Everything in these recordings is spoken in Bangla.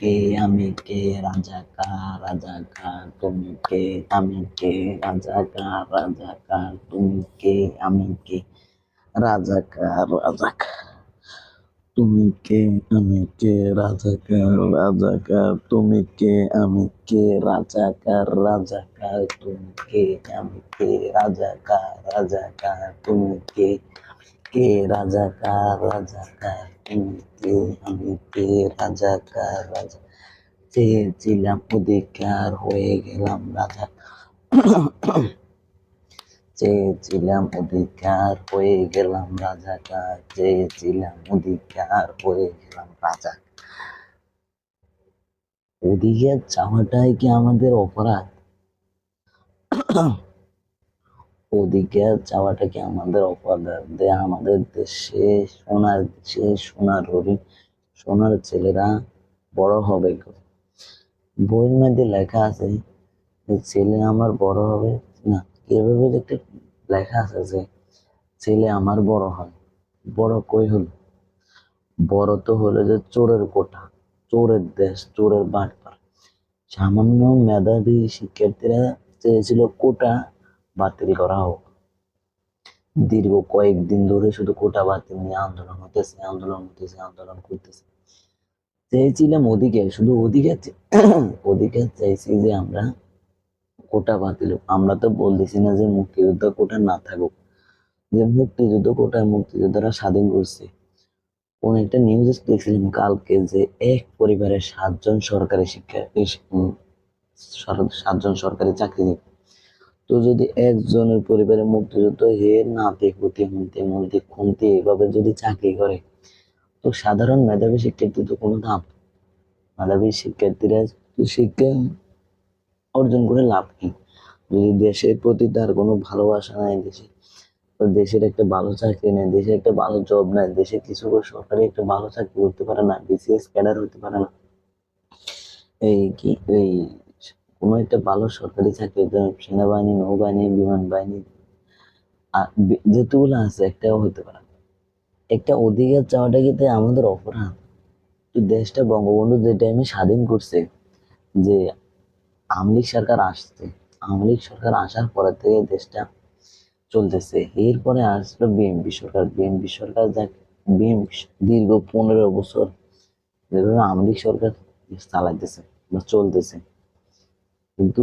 কে আমি কে রাজাকার রাজাকার তুমি কে আমি কে রাজাকার রাজাকার তুমি কে আমি কে রাজাকার রাজাকার তুমি কে আমি কে রাজাকার রাজাকার তুমি কে আমি কে রাজাকার রাজাকার তুমি কে আমি কে রাজাকার রাজাকার তুমি কে কে রাজাকার রাজাকার তুমি কে আমি কে রাজাকার রাজা চেয়েছিলাম অধিকার হয়ে গেলাম রাজা চেয়েছিলাম অধিকার হয়ে গেলাম রাজাকার চেয়েছিলাম অধিকার হয়ে গেলাম রাজা। অধিকার চাওয়াটাই কি আমাদের অপরাধ? অধিকার চাওয়াটা কি আমাদের অপরাধ? আমাদের দেশে সোনার হরিণ সোনার ছেলেরা বড় হবে। বইয়ের মধ্যে লেখা আছে যে ছেলে আমার বড় হবে না, এভাবে একটা লেখা আছে যে ছেলে আমার বড় হয়। বড় কই হলো? বড় তো হলো যে চোরের কোঠা, চোরের দেশ, চোরের বাটপার। সামান্য মেধাবী শিক্ষার্থীরা চেয়েছিল কোটা বাতিল করা হোক। দীর্ঘ কয়েকদিন ধরে শুধু কোটা বাতিল নিয়ে আন্দোলন করতেছে। চেয়েছিলাম অধিকার, শুধু অধিকার অধিকার চাইছি যে আমরা কোটা বাতিল হোক। আমরা তো বলতেছি না যে মুক্তিযুদ্ধ কোটা না থাকুক, যে মুক্তিযুদ্ধ কোটায় মুক্তিযোদ্ধারা স্বাধীন করছে। কোন একটা নিউজ দেখছিলাম কালকে যে এক পরিবারের সাতজন সরকারি চাকরিজীবী। তো যদি একজনের পরিবারের মুক্তিযুদ্ধ হে নাতি পুতি হুমতি মুমতি খুমতি এভাবে যদি চাকরি করে, তো সাধারণ মেধাবী শিক্ষার্থী তো কোনো দাম। মেধাবী শিক্ষার্থীরা শিক্ষা অর্জন করে লাভ কি যদি দেশের প্রতি তার কোনো ভালোবাসা নাই, দেশের একটা ভালো চাকরি নেই, দেশে একটা ভালো জব নাই, দেশে কিছু সরকারি একটা ভালো চাকরি করতে পারে না, বিসিএস ক্যাডার হতে পারে না, এই কোনো একটা ভালো সরকারি চাকরি সেনাবাহিনী, নৌবাহিনী, বিমান বাহিনী যেগুলো আছে একটাও হতে পারে না। একটা অধিকার চাওয়াটা কিন্তু আমাদের অপরাধ। দেশটা বঙ্গবন্ধু যে টাইমে স্বাধীন করছে, যে আওয়ামী লীগ সরকার আসার পরে থেকে দেশটা চলতেছে। এরপরে আসলো বিএনপি সরকার দীর্ঘ 15 বছর যেভাবে আওয়ামী লীগ সরকার চালাইতেছে বা চলতেছে, কিন্তু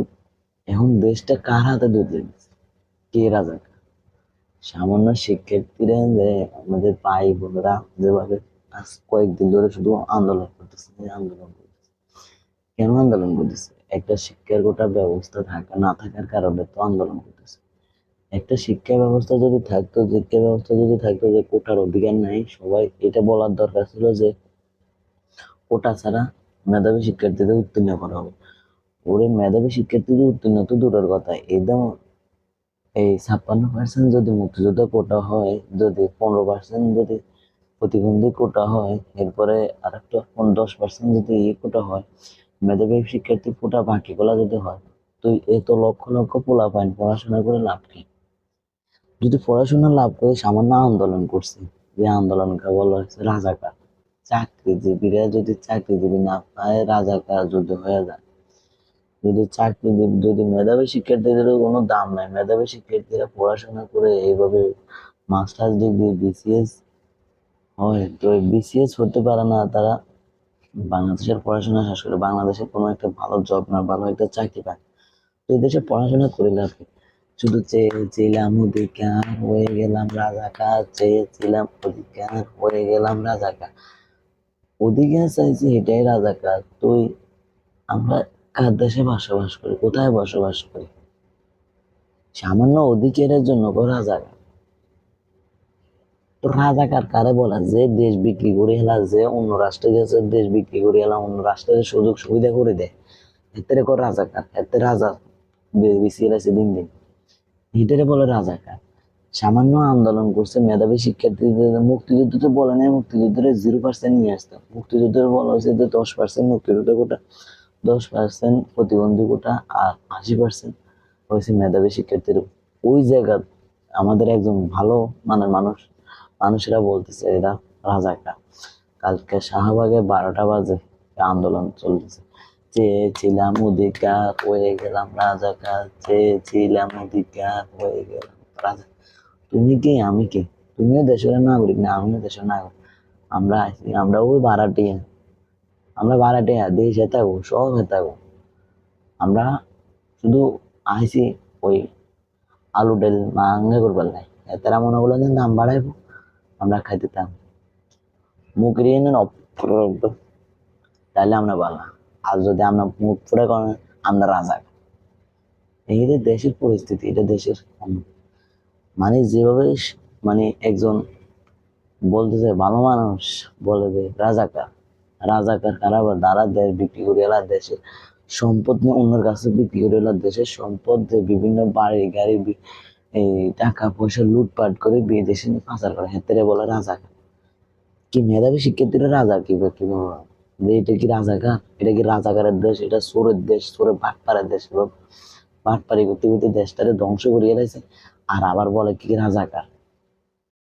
এখন দেশটা কার হাতে ধরে কে রাজা? সামান্য শিক্ষার্থীরা যে আমাদের ভাই বোনেরা যেভাবে আজ কয়েকদিন ধরে শুধু আন্দোলন করতেছে। কেন আন্দোলন করতেছে? একটা শিক্ষার গোটা ব্যবস্থা না থাকার কারণে তো আন্দোলন করতেছে। একটা শিক্ষা ব্যবস্থা যদি থাকতো যে কোটার অধিকার নাই, সবাই এটা বলার দরকার ছিল যে কোটা ছাড়া মেধাবী শিক্ষার্থীদের উত্তীর্ণ করা হবে। ওরে মেধাবী শিক্ষার্থীদের উত্তীর্ণ তো দূরের কথা, একদম এই 56% যদি মুক্তিযোদ্ধা কোটা হয়, যদি 15% যদি প্রতিবন্ধী কোটা হয়, এরপরে আর একটা 10% যদি কোটা হয়, মেধাবী শিক্ষার্থী কোটা বাকিগুলা যদি হয়, তো এত লক্ষ লক্ষ পোলাপাইন পড়াশোনা করে লাভ কি? যদি পড়াশোনা লাভ করে সামান্য আন্দোলন করছে, যে আন্দোলনকে বলা হয়েছে রাজাকার। চাকরিজীবীরা যদি চাকরিজীবী না পায়, রাজাকার যুদ্ধ হয়ে যায়। যদি মেধাবী শিক্ষার্থীদেরও কোনো দাম নাই, মেধাবী শিক্ষার্থীরা পড়াশোনা করে এইভাবে মাস্টার্স ডিগ্রি বিসিএস হয়, তো বিসিএস হতে পারে না, তারা বাংলাদেশের পড়াশোনা শেষ করে বাংলাদেশের কোনো একটা ভালো জব না ভালো একটা চাকরি পায়, তো এই দেশে পড়াশোনা করে লাভ কি? শুধু চেয়েছিলাম অধিকার হয়ে গেলাম রাজাকার, চেয়েছিলাম অধিকার হয়ে গেলাম রাজাকার। অধিকার চাইছি এটাই রাজাকার। তুই আমরা কার দেশে বসবাস করি, কোথায় বসবাস করি? সামান্য অধিকারের জন্য রাজাকার। তো রাজাকার কারে বলা? যে দেশ বিক্রি করে এলা, যে অন্য রাষ্ট্রে গেছে দেশ বিক্রি করে এলা, অন্য রাষ্ট্রের সুযোগ সুবিধা করে দেয়, এতে কর রাজাকার। এতে রাজা বিছিয়ে আছে দিন দিন, এটারে বলে রাজাকার। সামান্য আন্দোলন করছে মেধাবী শিক্ষার্থীদের, মুক্তিযুদ্ধ তো বলে নাই মুক্তিযুদ্ধের 0% নিয়ে আসতাম, মুক্তিযুদ্ধের বলা হয়েছে যে 10% মুক্তিযুদ্ধ কোটা, 10% প্রতিবন্ধী কোটা, আর 80% হয়েছে মেধাবী শিক্ষার্থীর। ওই জায়গা আমাদের একজন ভালো মানের মানুষেরা বলতেছে এরা রাজাকার। কালকে শাহবাগে 12টা বাজে আন্দোলন চলতেছে। চেয়েছিলাম অধিকার হয়ে গেলাম রাজাকার, চেয়েছিলাম অধিকার হয়ে গেলাম রাজা। তুমি কে আমি কে? তুমিও দেশের নাগরিক না, আমিও দেশের নাগরিক। আমরা আছি, আমরা ওই ভাড়াটিয়া, আমরা ভাড়াটিয়া, দেশে থাকবো, সব থাকবো। আমরা শুধু আইসি ওই আলু ডাল মাঙ্গে করবার নাই, তারা মনে করলো যে দাম বাড়াইবো, আমরা খাইতেতাম মুখের তাহলে আমরা বালা। আর যদি আমরা মুখ ফুটে করেন, আমরা রাজা। এই যে দেশের পরিস্থিতি, এটা দেশের মানে যেভাবে মানে একজন বলতেছে ভালো মানুষ বলে যে রাজাকার, রাজাকার কারা? আবার দ্বারা দেশ বিক্রি করে এলা দেশের সম্পদ নিয়ে অন্যের কাছে বিক্রি করে এলা দেশের সম্পদ দিয়ে বিভিন্ন বাড়ি গাড়ি এই টাকা পয়সা লুটপাট করে বিদেশে নিয়ে পাচার করে, হেতেরে বলে রাজাকার। কি মেধাবী শিক্ষার্থীরা রাজা কি কি বলবো? যে এটা কি রাজাকার? এটা কি রাজাকারের দেশ? এটা চোরের দেশ, চোরে বাটপাড়ের দেশ এবং বাটপাড়ি করতে করতে দেশটারে ধ্বংস করিয়ে দিয়েছে। আর আবার বলে কি রাজাকার?